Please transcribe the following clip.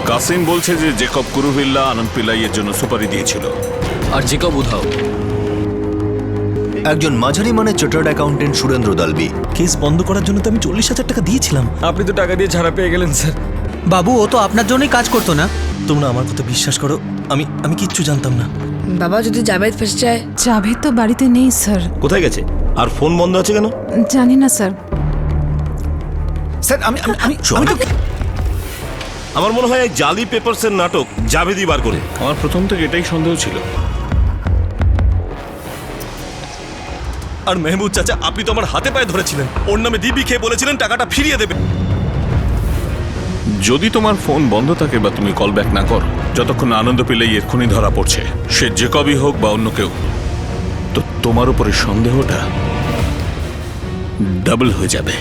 কাসিম বলছে যে জেকব কুরুভিল্লা আনন্দ পিল্লাইয়ের জন্য সুপারি দিয়েছিল। আর জেকব উধাও। একজন মাঝারি মানের চার্টার্ড অ্যাকাউন্টেন্ট সুরেন্দ্র দালবি। কেস বন্ধ করার জন্য তো আমি 40,000 টাকা দিয়েছিলাম। আপনি তো টাকা দিয়ে ছাড়া পেয়ে গেলেন স্যার। বাবু ও তো আপনার জন্যই কাজ করতো না। তোমরা আমার কথা বিশ্বাস করো, আমি কিচ্ছু জানতাম না। বাবা যদি জাভেদ ফেসে যায়। জাভেদ তো বাড়িতে নেই স্যার। কোথায় গেছে? আর ফোন বন্ধ আছে কেন? জানি না স্যার। স্যার আমি আমার মনে হয় এই জালি পেপারসের নাটক জাভেদই বার করে। আমার প্রথম থেকে এটাই সন্দেহ ছিল। আর মেহমুদ চাচা, আপনি তো আমার হাতে পায়ে ধরেছিলেন, ওর নামে দিবি খেয়ে বলেছিলেন টাকাটা ফিরিয়ে দেবে। যদি তোমার ফোন বন্ধ থাকে বা তুমি কল ব্যাক না করো, যতক্ষণ না আনন্দ পিল্লাই এক্ষুনি ধরা পড়ছে, সে জেকবই হোক বা অন্য কেউ, তো তোমার উপরে সন্দেহটা ডাবল হয়ে যাবে।